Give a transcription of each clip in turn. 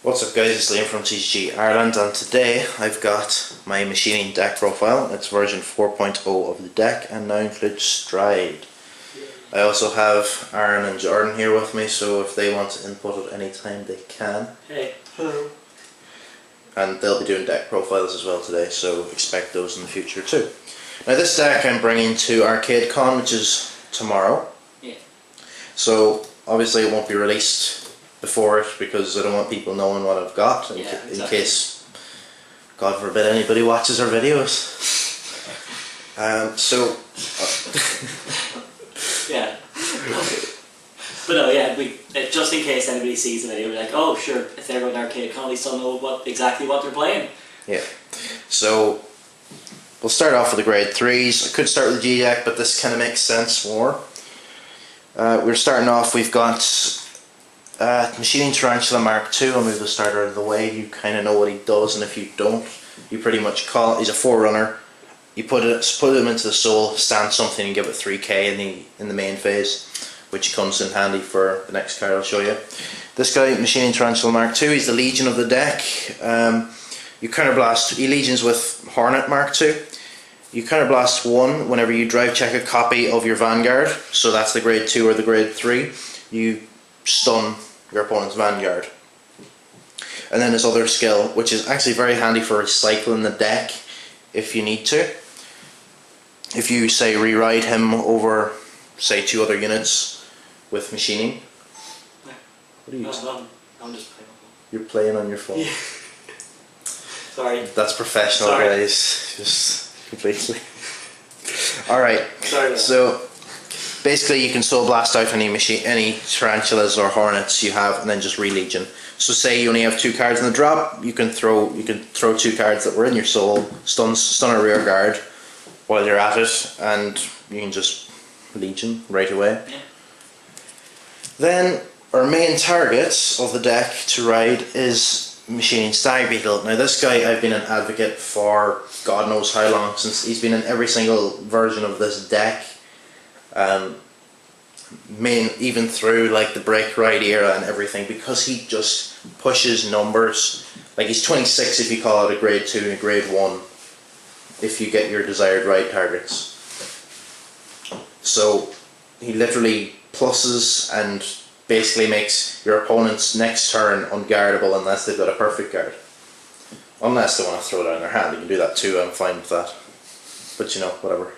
What's up guys, it's Liam from TCG Ireland, and today I've got my machining deck profile. It's version 4.0 of the deck and now includes Stride. I also have Aaron and Jordan here with me, so if they want to input at any time they can. Hey. Hello. And they'll be doing deck profiles as well today, so expect those in the future too. Now this deck I'm bringing to Arcade Con, which is tomorrow. Yeah. So obviously it won't be released before it because I don't want people knowing what I've got in case, God forbid, anybody watches our videos. Yeah. But no, yeah, just in case anybody sees the video, we're like, oh sure, if they're going to Arcade Con, they still know exactly what they're playing. Yeah. So we'll start off with the grade 3s. I could start with the G deck, but this kind of makes sense more. We're starting off, we've got Machining Tarantula Mark II. I'll move the starter out of the way. You kind of know what he does, and if you don't, you pretty much call it. He's a forerunner. You put him into the soul, stand something, and give it 3k in the main phase, which comes in handy for the next card I'll show you. This guy, Machining Tarantula Mark II, he's the Legion of the deck. You counterblast. He legions with Hornet Mark II. You counterblast 1 whenever you drive check a copy of your Vanguard. So that's the grade 2 or the grade 3. You stun your opponent's Vanguard. And then his other skill, which is actually very handy for recycling the deck if you need to. If you say rewrite him over say 2 other units with machining. What are you doing? I'm just playing. You're playing on your phone. Yeah. Sorry. That's professional. Sorry. Guys. Just completely. Alright. Sorry. So basically you can soul blast out any tarantulas or hornets you have and then just re-legion. So say you only have 2 cards in the drop, you can throw 2 cards that were in your soul, stun a rear guard while you're at it, and you can just legion right away. Yeah. Then our main target of the deck to ride is Machining Stag Beetle. Now this guy I've been an advocate for God knows how long, since he's been in every single version of this deck. Even through like the Break Ride era and everything, because he just pushes numbers. Like he's 26 if you call it a grade 2 and a grade 1 if you get your desired ride targets. So he literally pluses and basically makes your opponent's next turn unguardable unless they've got a perfect guard. Unless they want to throw it out in their hand, you can do that too, I'm fine with that. But you know, whatever.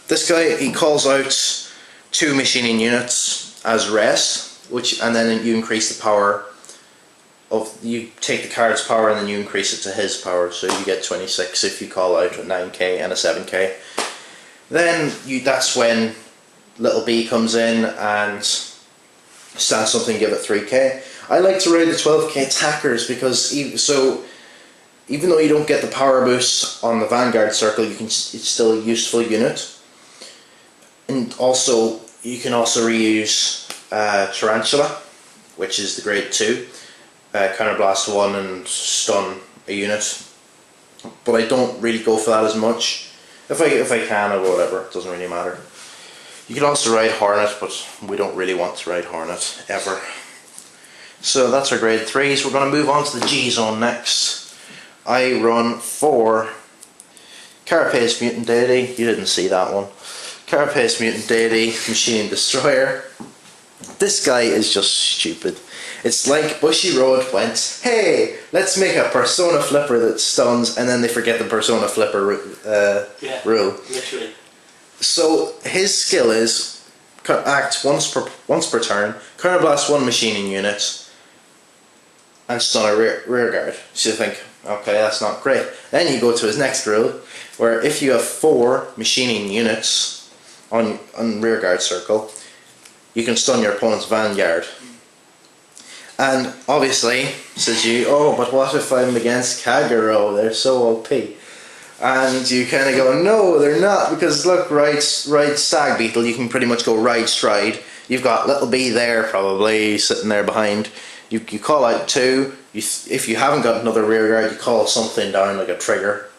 This guy, he calls out 2 machining units as rest, and then you increase the power of, you take the card's power and then you increase it to his power, so you get 26 if you call out a 9k and a 7k. Then that's when little B comes in and stand something, give it 3k. I like to ride the 12k attackers because even though you don't get the power boost on the Vanguard circle, it's still a useful unit. And also, you can also reuse Tarantula, which is the grade 2, counterblast 1 and stun a unit. But I don't really go for that as much. If I can or whatever, it doesn't really matter. You can also ride Hornet, but we don't really want to ride Hornet ever. So that's our grade 3s. We're going to move on to the G zone next. I run 4 Carapace Mutant Deity. You didn't see that one. Carapace Mutant Deity, Machining Destroyer. This guy is just stupid. It's like Bushy Road went, hey, let's make a Persona Flipper that stuns, and then they forget the Persona Flipper rule. Literally. So his skill is act once per turn, counterblast 1 machining unit, and stun a rear guard. So you think, okay, that's not great. Then you go to his next rule, where if you have 4 machining units on rear guard circle, you can stun your opponent's Vanguard. And obviously, says you, oh, but what if I'm against Kagero? They're so OP. And you kind of go, no, they're not, because look, ride Stag Beetle, you can pretty much go ride Stride. You've got little B there, probably, sitting there behind. You call out 2. If you haven't got another rear guard, you call something down like a trigger,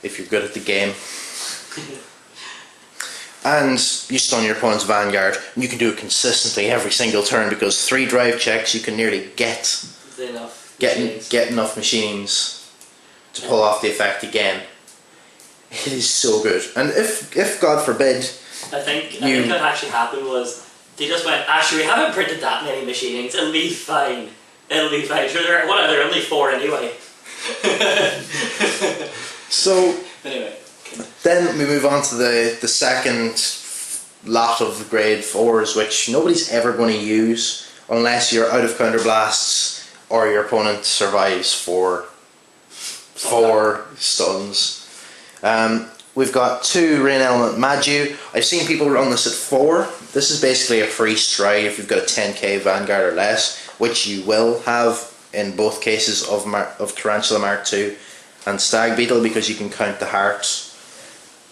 if you're good at the game. And you stun your opponent's Vanguard, and you can do it consistently every single turn because 3 drive checks you can nearly get enough get enough machines to pull off the effect again. It is so good. And if God forbid, I think what actually happened was they just went, actually we haven't printed that many machinings, it'll be fine. Sure, there are only 4 anyway. So anyway. Then we move on to the second lot of the grade 4s, which nobody's ever going to use unless you're out of counterblasts or your opponent survives for 4 stuns. We've got 2 Rain Element Maju. I've seen people run this at 4. This is basically a free stride if you've got a 10k Vanguard or less, which you will have in both cases of Tarantula Mark II and Stag Beetle, because you can count the hearts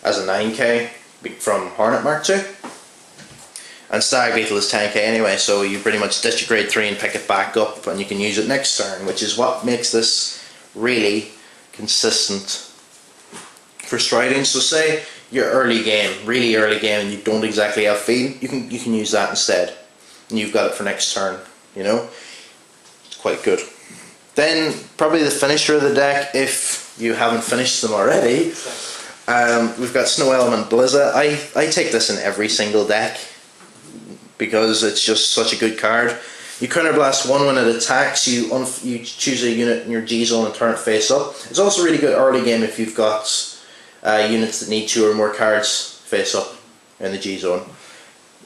as a 9k from Hornet Mark II. And Stag Beetle is 10k anyway, so you pretty much ditch your grade 3 and pick it back up, and you can use it next turn, which is what makes this really consistent for striding. So say you're really early game, and you don't exactly have feed, you can use that instead, and you've got it for next turn. You know, it's quite good. Then probably the finisher of the deck, if you haven't finished them already, we've got Snow Element Blizza. I take this in every single deck because it's just such a good card. You counterblast 1 when it attacks, you choose a unit in your G zone and turn it face up. It's also really good early game if you've got units that need 2 or more cards face up in the G zone.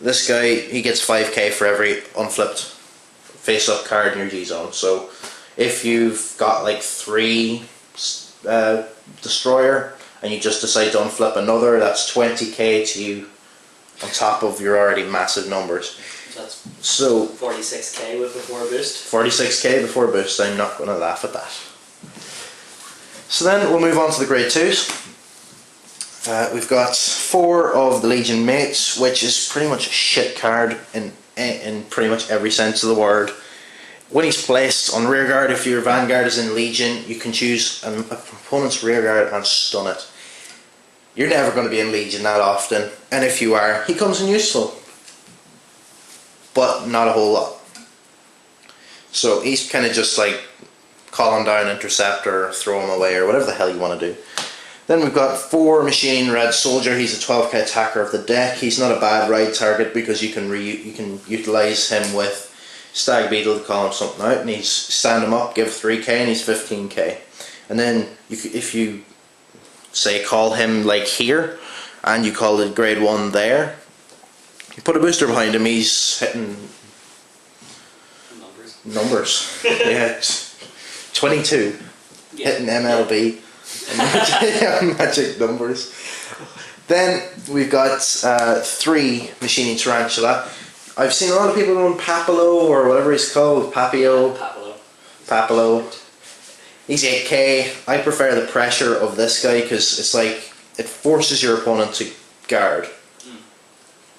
This guy, he gets 5k for every unflipped face up card in your G zone. So if you've got like 3 Destroyer and you just decide to unflip another, that's 20k to you on top of your already massive numbers. So 46k before boost. 46k before boost, I'm not going to laugh at that. So then we'll move on to the grade 2s. We've got 4 of the Legion Mates, which is pretty much a shit card in pretty much every sense of the word. When he's placed on rearguard, if your Vanguard is in Legion, you can choose an opponent's rearguard and stun it. You're never going to be in Legion that often, and if you are, he comes in useful, but not a whole lot. So he's kind of just like call him down, interceptor, throw him away, or whatever the hell you want to do. Then we've got 4 Machine Red Soldier. He's a 12k attacker of the deck. He's not a bad ride target because you can utilize him with Stag Beetle to call him something out, and he's stand him up, give 3k, and he's 15k. And then if you say call him like here, and you call it grade 1 there, you put a booster behind him, he's hitting numbers. Yeah, 22, yeah, hitting MLB. Yeah. Magic numbers. Then we've got 3 Machining Tarantula. I've seen a lot of people run Papillo or whatever he's called, Papio. Papillo. He's 8k. I prefer the pressure of this guy because it's like it forces your opponent to guard.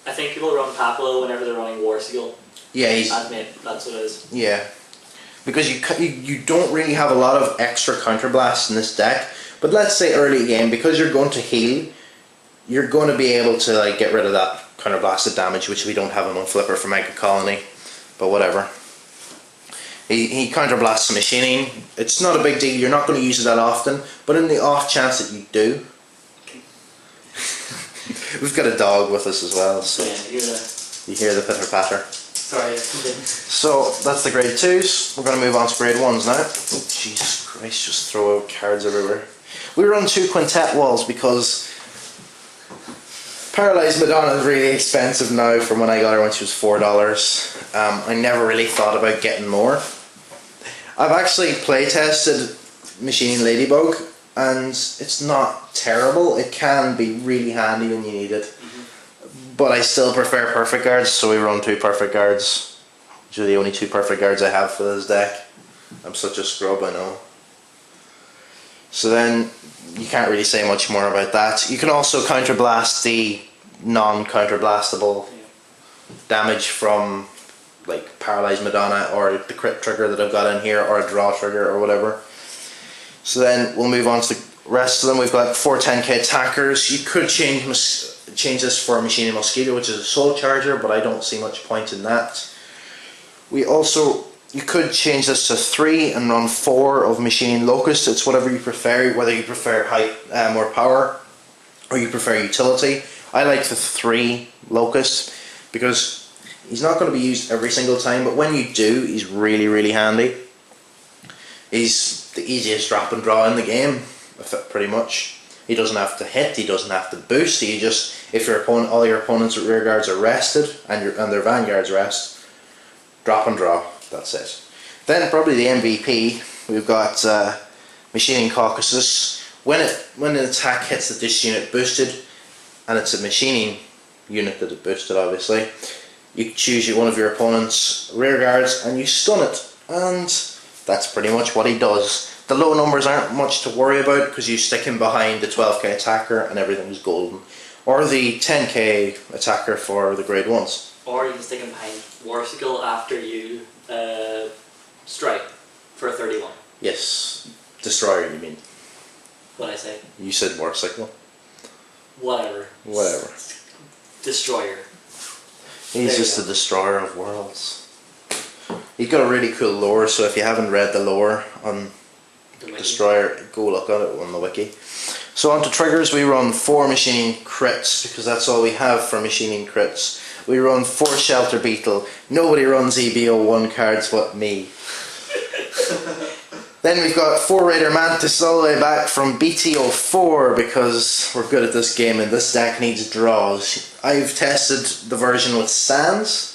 I think people run Papillo whenever they're running War Seal. Yeah, that's what it is. Yeah, because you don't really have a lot of extra counterblasts in this deck. But let's say early game, because you're going to heal, you're going to be able to like get rid of that counterblasted damage, which we don't have him on Flipper for Megacolony, but whatever. He counterblasts machining. It's not a big deal. You're not going to use it that often, but in the off chance that you do, we've got a dog with us as well, so yeah, you hear the pitter patter. Sorry. So that's the grade 2s. We're going to move on to grade 1s now. Oh, Jesus Christ! Just throw out cards everywhere. We run 2 quintet walls because Paralysed Madonna is really expensive now from when I got her when she was $4. I never really thought about getting more. I've actually play tested Machining Ladybug and it's not terrible. It can be really handy when you need it. But I still prefer perfect guards, so we run 2 perfect guards, which are the only 2 perfect guards I have for this deck. I'm such a scrub, I know. So then you can't really say much more about that. You can also counterblast the non-counterblastable damage from like Paralysed Madonna or the crit trigger that I've got in here, or a draw trigger or whatever. So then we'll move on to the rest of them. We've got 4 10k attackers. You could change this for Machining Mosquito, which is a soul charger, but I don't see much point in that. We also You could change this to 3 and run 4 of Machining Locust. It's whatever you prefer, whether you prefer more power or you prefer utility. I like the 3 Locust because he's not going to be used every single time, but when you do, he's really, really handy. He's the easiest drop and draw in the game, pretty much. He doesn't have to hit, he doesn't have to boost, he just, if all your opponent's rear guards are rested and their vanguards rest, drop and draw, that's it. Then probably the MVP, we've got Machining Caucasus. When an attack hits the dish unit boosted, and it's a machining unit that it boosted obviously, you choose one of your opponent's rear guards and you stun it, and that's pretty much what he does. The low numbers aren't much to worry about because you stick him behind the 12k attacker and everything's golden. Or the 10k attacker for the grade 1s. Or you can stick him behind Warsicle after you strike for a 31. Yes. Destroyer, you mean. What'd I say? You said Warsicle. Whatever. Destroyer. He's just a destroyer of worlds. He's got a really cool lore, so if you haven't read the lore on Destroyer, go look at it on the wiki. So on to triggers, we run 4 machining crits because that's all we have for machining crits. We run 4 Shelter Beetle. Nobody runs EBO1 cards but me. Then we've got 4 Raider Mantis all the way back from BT04 because we're good at this game and this deck needs draws. I've tested the version with stands.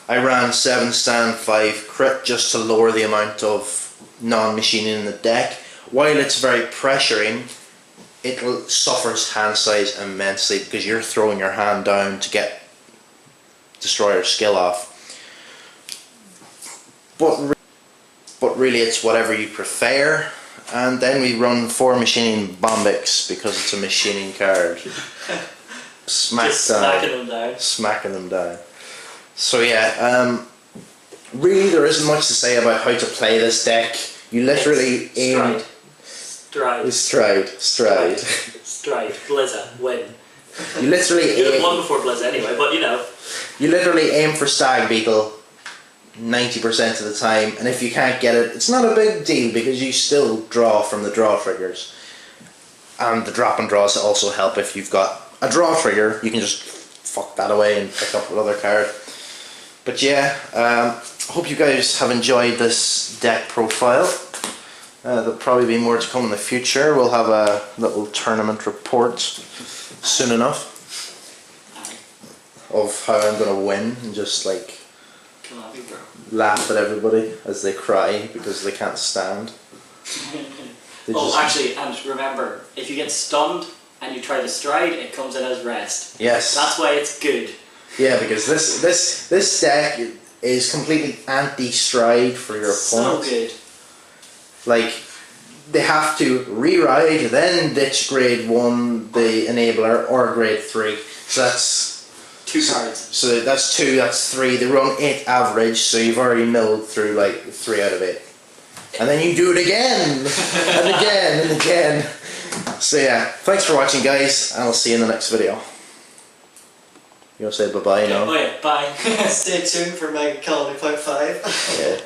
I ran 7 stand 5 crit just to lower the amount of non-machining in the deck. While it's very pressuring, it suffers hand size immensely because you're throwing your hand down to get Destroyer skill off. But really it's whatever you prefer. And then we run 4 machining Bombyx because it's a machining card. Smacking them down. So yeah, really there isn't much to say about how to play this deck. You literally aim... Stride. Blizza. Win. You literally You'd have won before Blizza anyway, but you know. You literally aim for Stag Beetle 90% of the time, and if you can't get it, it's not a big deal because you still draw from the draw triggers. And the drop and draws also help. If you've got a draw trigger, you can just fuck that away and pick up another card. But yeah, hope you guys have enjoyed this deck profile. There'll probably be more to come in the future. We'll have a little tournament report soon enough of how I'm going to win and just like laugh at everybody as they cry because they can't stand. Actually, and remember, if you get stunned and you try to stride, it comes in as rest. Yes. That's why it's good. Yeah, because this deck is completely anti-stride for your opponent. So good. Like, they have to re-ride, then ditch grade 1, the enabler, or grade 3. So that's 2 cards. So that's 2, that's 3. They run 8 average, so you've already milled through like 3 out of 8. And then you do it again, and again, and again. So yeah, thanks for watching guys, and I'll see you in the next video. You want to say bye-bye now? Oh yeah, bye. Stay tuned for Megacolony Part 5. Yeah.